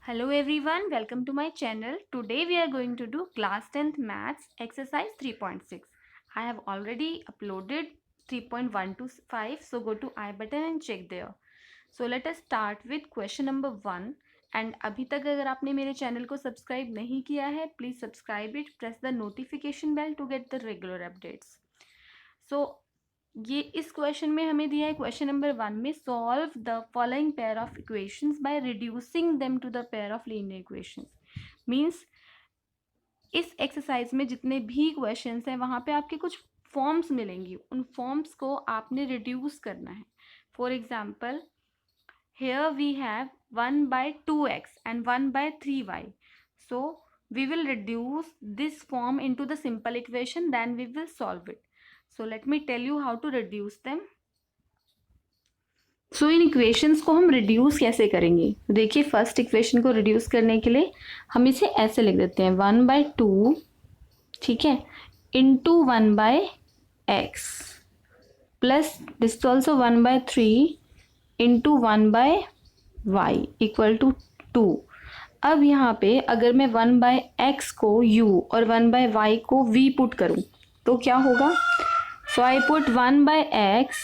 Hello everyone, welcome to my channel. Today we are going to do class 10th maths exercise 3.6. I have already uploaded 3.1 to 5, so go to I button and check there. So let us start with question number 1. And अभी तक अगर आपने मेरे channel को subscribe नहीं किया है, please subscribe it, press the notification bell to get the regular updates. So ये इस क्वेश्चन में हमें दिया है. क्वेश्चन नंबर 1 में solve the following pair of equations by reducing them to the pair of linear equations. Means इस exercise में जितने भी क्वेश्चंस हैं वहाँ पे आपके कुछ फॉर्म्स मिलेंगी. उन फॉर्म्स को आपने रिड्यूस करना है. For example, here we have 1 by 2x and 1 by 3y. So we will reduce this form into the simple equation, then we will solve it. So let me tell you how to reduce them. So in equations को हम reduce कैसे करेंगे. देखिए, first equation को reduce करने के लिए हम इसे ऐसे लिख देते हैं 1 by 2, ठीक है, into 1 by x plus this also 1 by 3 into 1 by y equal to 2. अब यहाँ पे अगर मैं 1 by x को u और 1 by y को v पुट करूँ तो क्या होगा. So I put 1 by x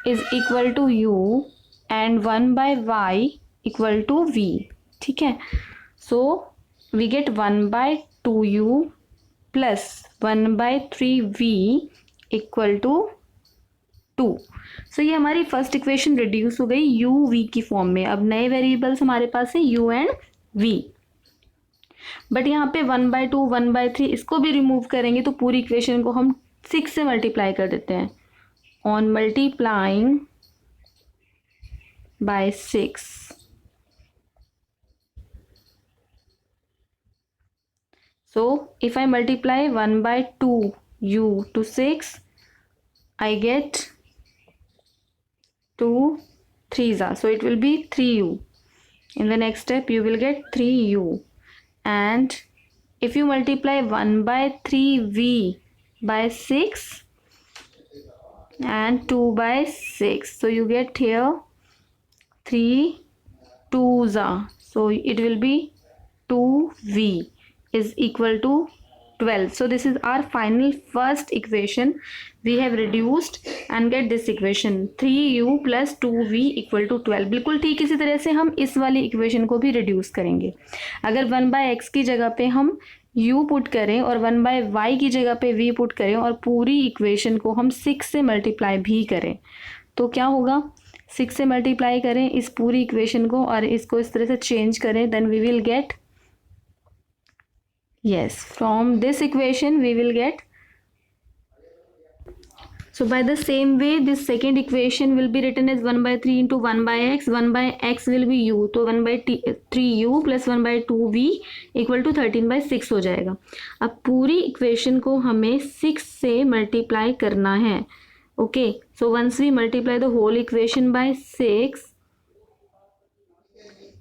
is equal to u and 1 by y equal to v. ठीक है, so we get 1 by 2u plus 1 by 3v equal to 2. So ये हमारी फर्स्ट इक्वेशन रिड्यूस हो गई u v की form में. अब नए वेरिएबल्स हमारे पास है u एंड v. बट यहाँ पे 1 by 2 1 by 3 इसको भी रिमूव करेंगे तो पूरी इक्वेशन को हम 6 से मल्टीप्लाई कर देते हैं. On multiplying by 6, so if I multiply 1 by 2u to 6, I get 2 3s are, so it will be 3u. In the next step you will get 3u, and if you multiply 1 by 3v by 6 and 2 by 6, so you get here 3 2s are, so it will be 2v is equal to 12. So this is our final first equation. We have reduced and get this equation 3u plus 2v equal to 12. बिल्कुल ठीक इसी तरह से हम इस वाली equation को भी रिड्यूस करेंगे. अगर 1 by x की जगह पे हम u पुट करें और 1 by y की जगह पे v पुट करें और पूरी इक्वेशन को हम 6 से मल्टीप्लाई भी करें तो क्या होगा. 6 से मल्टीप्लाई करें इस पूरी इक्वेशन को और इसको इस तरह से चेंज करें, then we will get, yes, from this equation we will get, so by the same way this second equation will be written as 1 by 3 into 1 by x. 1 by x will be u, तो 1 by 3u plus 1 by 2v equal to 13 by 6 हो जाएगा. अब पूरी equation को हमें 6 से multiply करना है. Okay, so once we multiply the whole equation by 6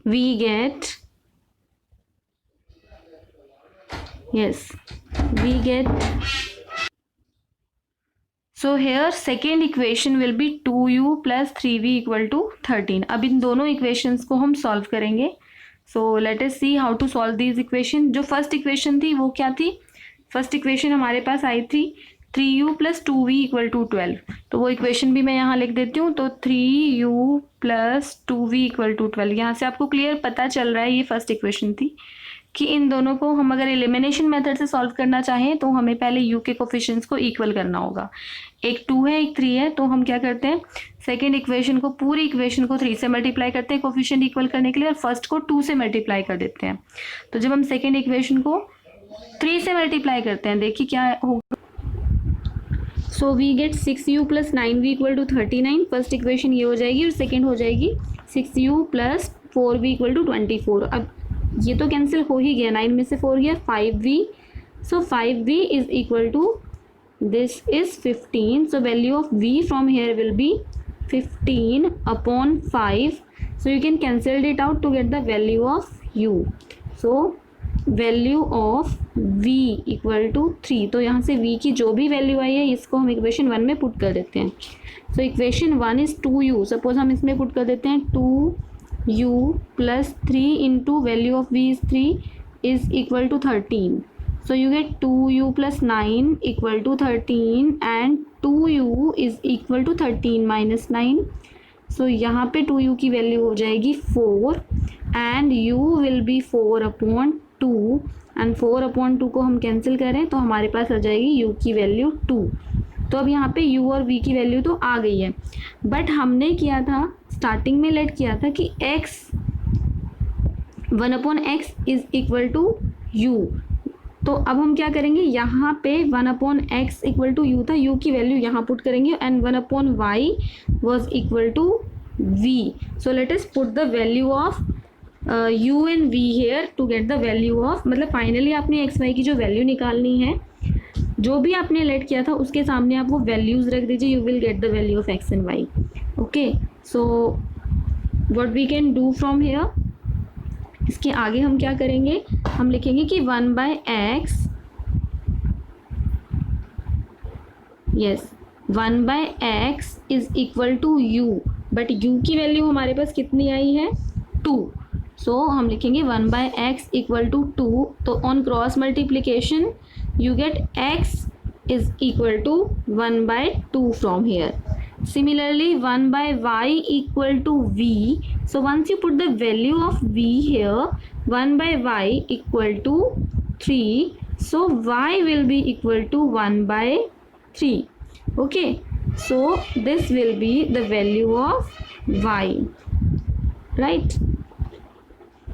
we get, yes, we get, so here second equation will be 2u plus 3v equal to 13. अब इन दोनों इक्वेशंस को हम सॉल्व करेंगे. So let us see how to solve these equation. जो first equation थी वो क्या थी. फर्स्ट इक्वेशन हमारे पास आई थी 3u plus 2v equal to 12. तो वो इक्वेशन भी मैं यहाँ लिख देती हूँ. तो 3u plus 2v equal to 12. यहाँ से आपको क्लियर पता चल रहा है ये फर्स्ट इक्वेशन थी कि इन दोनों को हम अगर एलिमिनेशन मेथड से सॉल्व करना चाहें तो हमें पहले u के कोफिशिएंट्स को इक्वल करना होगा. एक 2 है एक 3 है, तो हम क्या करते हैं सेकेंड इक्वेशन को, पूरी इक्वेशन को 3 से मल्टीप्लाई करते हैं कोफिशिएंट इक्वल करने के लिए, और फर्स्ट को 2 से मल्टीप्लाई कर देते हैं. तो जब हम सेकेंड इक्वेशन को 3 से मल्टीप्लाई करते हैं, देखिए क्या होगा. So we get 6u plus 9v equal to 39. First equation ये हो जाएगी और सेकेंड हो जाएगी 6u plus 4v equal to 24. अब ये तो कैंसिल हो ही गया, 9 में से 4 गया, 5v. So 5v is equal to, this is 15. So value of v from here will be 15 upon 5. So you can cancel it out to get the value of u. So value of v equal to 3. तो यहाँ से v की जो भी value आई है इसको हम equation 1 में पुट कर देते हैं. So equation 1 is 2u. Suppose हम इसमें पुट कर देते हैं 2 u plus 3 into value of v is 3 is equal to 13. So you get 2u plus 9 equal to 13 and 2u is equal to 13 minus 9. So यहाँ पे 2u की value हो जाएगी 4 and u will be 4 upon 2 and 4 upon 2 को हम cancel करें तो हमारे पास आ जाएगी u की वैल्यू 2. तो अब यहाँ पे u और v की वैल्यू तो आ गई है, बट हमने किया था स्टार्टिंग में लेट किया था कि x 1 upon x is equal to u. तो अब हम क्या करेंगे, यहाँ पे 1 upon x equal to u था, u की वैल्यू यहाँ पुट करेंगे and 1 upon y was equal to v. So let us put the value of u and v here to get the value of, मतलब finally आपने x y की जो value निकालनी है, जो भी आपने लेट किया था उसके सामने आप वो वैल्यूज़ रख दीजिए, you will get the value of x and y. Okay, so what we can do from here, इसके आगे हम क्या करेंगे, हम लिखेंगे कि 1 by x, yes 1 by x is equal to u, but u की वैल्यू हमारे पास कितनी आई है 2. सो हम लिखेंगे 1 बाय एक्स इक्वल टू 2. तो on cross multiplication you get x is equal to 1 by 2 from here. Similarly 1 by y equal to v. So once you put the value of v here, 1 by y equal to 3. So y will be equal to 1 by 3. Okay, so this will be the value of y, right?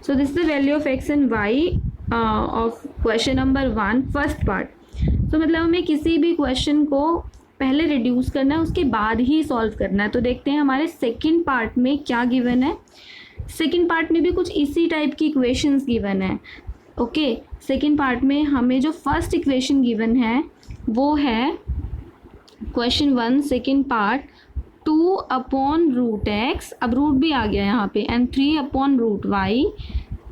So this is the value of x and y of question number 1, first part. So मतलब हमें किसी भी question को पहले reduce करना है, उसके बाद ही सॉल्व करना है. तो देखते हैं हमारे सेकंड पार्ट में क्या गिवन है. सेकंड पार्ट में भी कुछ इसी टाइप की इक्वेशंस गिवन है. ओके, सेकंड पार्ट में हमें जो फर्स्ट इक्वेशन गिवन है वो है question 1 second part 2 upon root x, अब रूट भी आ गया यहाँ पे, and 3 upon root y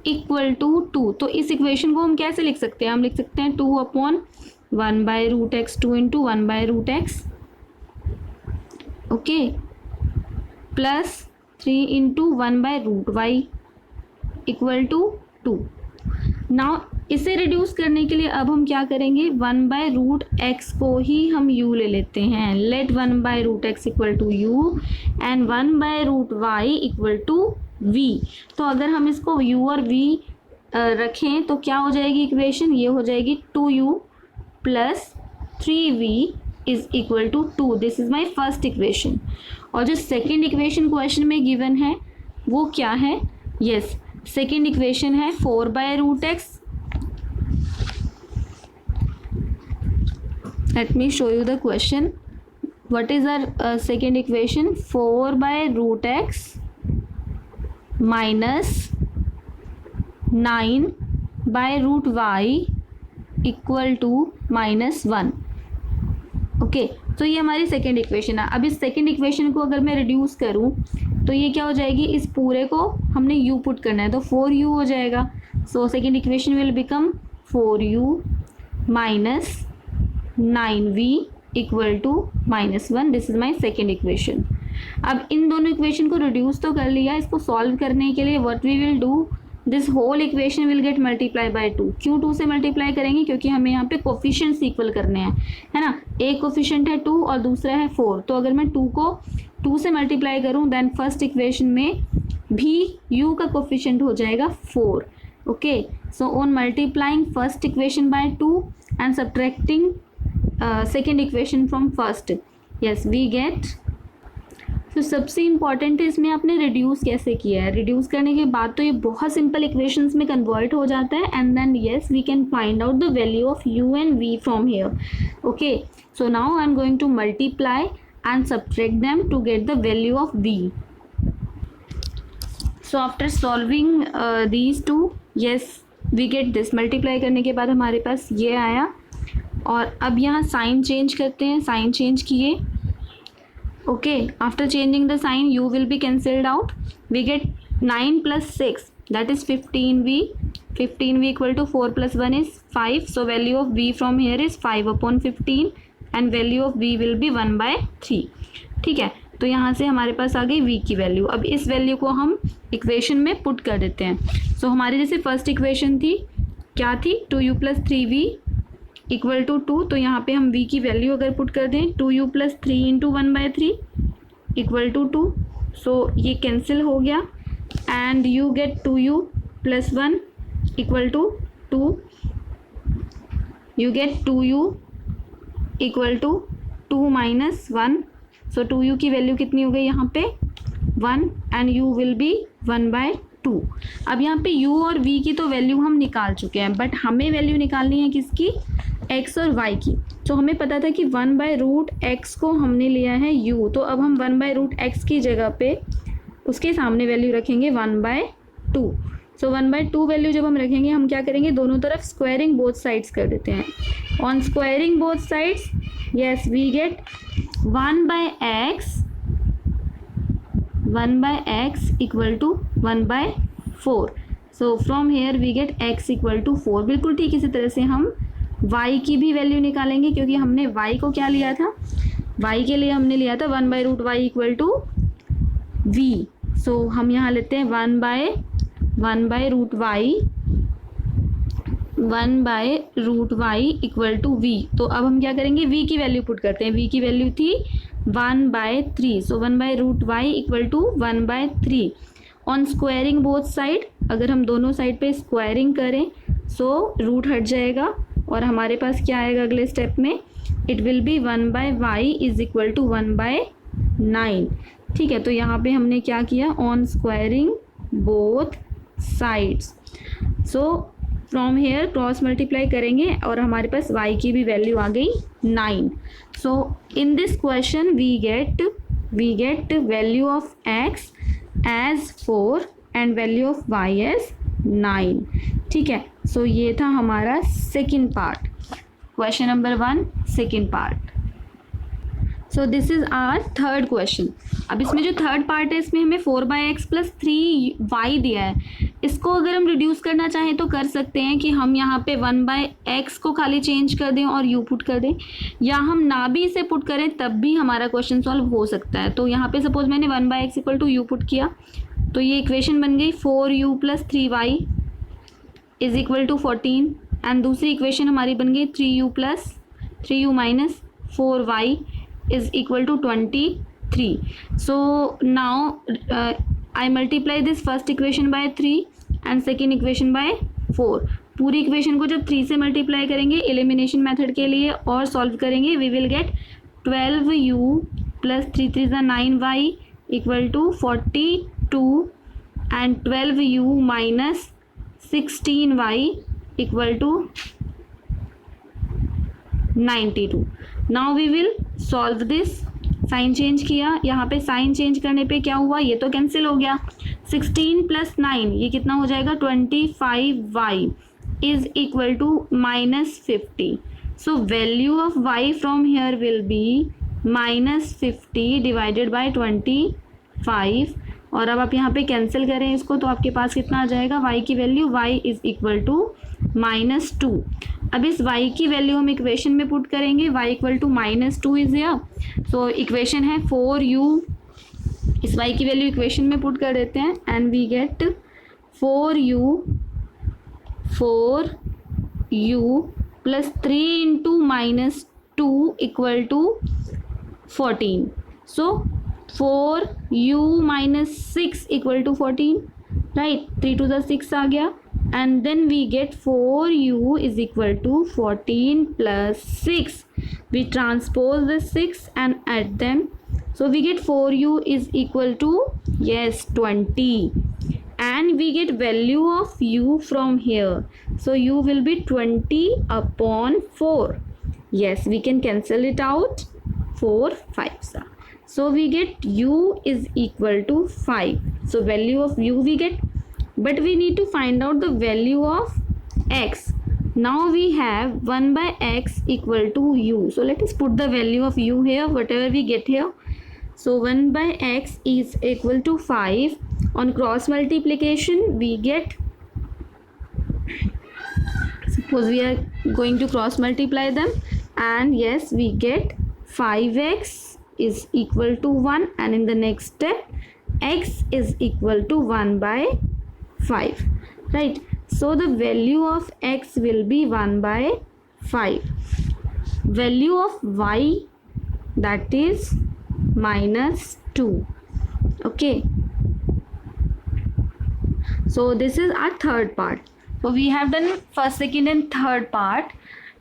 equal to 2. तो इस इक्वेशन को हम कैसे लिख सकते हैं, हम लिख सकते हैं 2 upon 1 by root x 2 into 1 by root x, okay, plus 3 into 1 by root y equal to 2. Now इसे रिड्यूस करने के लिए अब हम क्या करेंगे, 1 बाय रूट एक्स को ही हम u ले लेते हैं. Let 1 by root x equal to u and 1 by root y equal to v. तो अगर हम इसको u और v रखें तो क्या हो जाएगी इक्वेशन, ये हो जाएगी 2u plus 3v is equal to 2. This is my first equation. और जो सेकेंड इक्वेशन क्वेश्चन में गिवन है वो क्या है, यस सेकेंड इक्वेशन है 4 by root x. Let me show you the question. What is our second equation, 4 by root x minus 9 by root y equal to -1. Okay, तो ये हमारी second equation है. अब इस सेकेंड इक्वेशन को अगर मैं रिड्यूस करूँ तो ये क्या हो जाएगी, इस पूरे को हमने u पुट करना है तो 4u हो जाएगा. So second equation will become 4u minus 9v equal to -1. This is my second equation. अब इन दोनों इक्वेशन को रिड्यूस तो कर लिया, इसको सॉल्व करने के लिए what we will do, this whole equation will get multiply by 2. क्यों 2 से मल्टीप्लाई करेंगे, क्योंकि हमें यहाँ पे कोफिशिएंट्स इक्वल करने हैं, है ना. एक कोफिशिएंट है 2 और दूसरा है 4. तो अगर मैं 2 को 2 से मल्टीप्लाई करूँ देन फर्स्ट इक्वेशन में भी u का कोफिशिएंट हो जाएगा 4. Okay, so on multiplying first equation by 2 and subtracting second equation from first, yes we get. तो सबसे इम्पॉर्टेंट है इसमें आपने रिड्यूस कैसे किया है. रिड्यूस करने के बाद तो ये बहुत सिंपल इक्वेशंस में कन्वर्ट हो जाता है and then yes we can find out the value of u and v from here. Okay, so now I am going to multiply and subtract them to get the value of v. So after solving these two, yes we get this. Multiply करने के बाद हमारे पास ये आया और अब यहाँ sign change करते हैं. साइन चेंज किए, okay, after changing the sign u will be cancelled out. We get 9 plus 6, that is 15v. 15v equal to 4 plus 1 is 5. So value of v from here is 5 upon 15 and value of v will be 1 by 3. ठीक है, तो यहाँ से हमारे पास आ गई v की value. अब इस वैल्यू को हम इक्वेशन में पुट कर देते हैं। सो हमारी जैसे फर्स्ट इक्वेशन थी, क्या थी, 2u + 3v = 2। तो यहाँ पे हम v की वैल्यू अगर पुट कर दें, 2u + 3 × 1/3 = 2। सो ये कैंसिल हो गया and you get 2u + 1 = 2। you get 2u = 2 - 1। So 2u की वैल्यू कितनी हो गई यहाँ पे, 1 एंड u विल बी 1/2। अब यहाँ पे u और v की तो वैल्यू हम निकाल चुके हैं, बट हमें वैल्यू निकालनी है किसकी, x और y की। तो हमें पता था कि 1/√x को हमने लिया है u, तो अब हम 1/√x की जगह पे उसके सामने वैल्यू रखेंगे 1/2। सो 1/2 वैल्यू जब हम रखेंगे, हम क्या करेंगे, दोनों तरफ स्क्वायरिंग बोथ साइड्स कर देते हैं। On squaring both sides, yes we get 1/x = 1/4। so from here we get x = 4। बिल्कुल ठीक इसी तरह से हम y की भी वैल्यू निकालेंगे, क्योंकि हमने y को क्या लिया था, y के लिए हमने लिया था 1/√y = v। सो हम यहाँ लेते हैं 1/√y 1/√y = v। तो अब हम क्या करेंगे, v की वैल्यू पुट करते हैं। v की वैल्यू थी 1/3। सो 1/√y = 1/3। On squaring both side, अगर हम दोनों साइड पे स्क्वायरिंग करें सो रूट हट जाएगा और हमारे पास क्या आएगा अगले स्टेप में, इट विल बी 1/y = 1/9। ठीक है, तो यहाँ पे हमने क्या किया, on squaring both sides. So from here cross multiply करेंगे और हमारे पास y की भी वैल्यू आ गई 9। So in this question we get value of x as 4 and value of y as 9। ठीक है, सो ये था हमारा second part, question number 1 second part. So this is our third question. अब इसमें जो थर्ड पार्ट है, इसमें हमें 4/x + 3y दिया है। इसको अगर हम रिड्यूस करना चाहें तो कर सकते हैं कि हम यहाँ पे 1/x को खाली चेंज कर दें और u पुट कर दें, या हम ना भी इसे पुट करें तब भी हमारा क्वेश्चन सॉल्व हो सकता है। तो यहाँ पे सपोज मैंने 1/x = u पुट किया, तो ये इक्वेशन बन गई 4u + 3y = 14 एंड दूसरी इक्वेशन हमारी बन गई 3u - 4y = 23। So now I multiply this first equation by 3 and second equation by 4। पूरी इक्वेशन को जब 3 से मल्टीप्लाई करेंगे एलिमिनेशन मेथड के लिए और सॉल्व करेंगे, we will gate 12u + 3 3 = 9y = 42 and 12u - 16y = 92। Now we will solve this. Sign change किया, यहाँ पे साइन चेंज करने पे क्या हुआ, ये तो कैंसिल हो गया। 16 + 9 ये कितना हो जाएगा, 25y = -50। So value of y from here will B -50 divided by 25। और अब आप यहाँ पे कैंसिल करें इसको तो आपके पास कितना आ जाएगा, y की वैल्यू y = -2। अब इस y की वैल्यू हम इक्वेशन में पुट करेंगे, y = -2 is here. So equation है 4u, इस y की वैल्यू इक्वेशन में पुट कर देते हैं and we get 4u + 3 × -2 = 14। So 4u - 6 = 14, right. 3 × 2 = 6 आ गया and then we get 4u = 14 + 6। we transpose the 6 and add them, so we get 4u = yes 20 and we get value of u from here, so u will be 20/4। yes, we can cancel it out, 4 5s, so we get u = 5। so value of u we get, but we need to find out the value of x। now we have 1/x = u, so let us put the value of u here, whatever we get here। so 1/x is equal to 5। on cross multiplication we get, suppose we are going to cross multiply them, and yes we get 5x is equal to 1, and in the next step x is equal to 1 by 5, right? So the value of x will be 1 by 5. Value of y, that is minus 2. Okay, so this is our third part. So we have done first, second and third part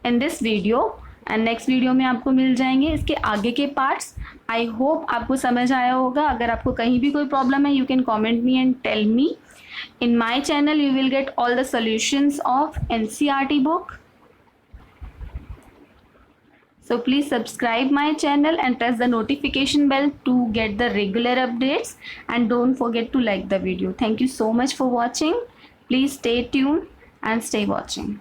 in this video, and next video में आपको मिल जाएंगे इसके आगे के parts. I hope आपको समझ आया होगा. अगर आपको कहीं भी कोई प्रॉब्लम है, you can comment me and tell me. In my channel you will get all the solutions of NCERT book. So please subscribe my channel and press the notification bell to get the regular updates, and don't forget to like the video. Thank you so much for watching. Please stay tuned and stay watching.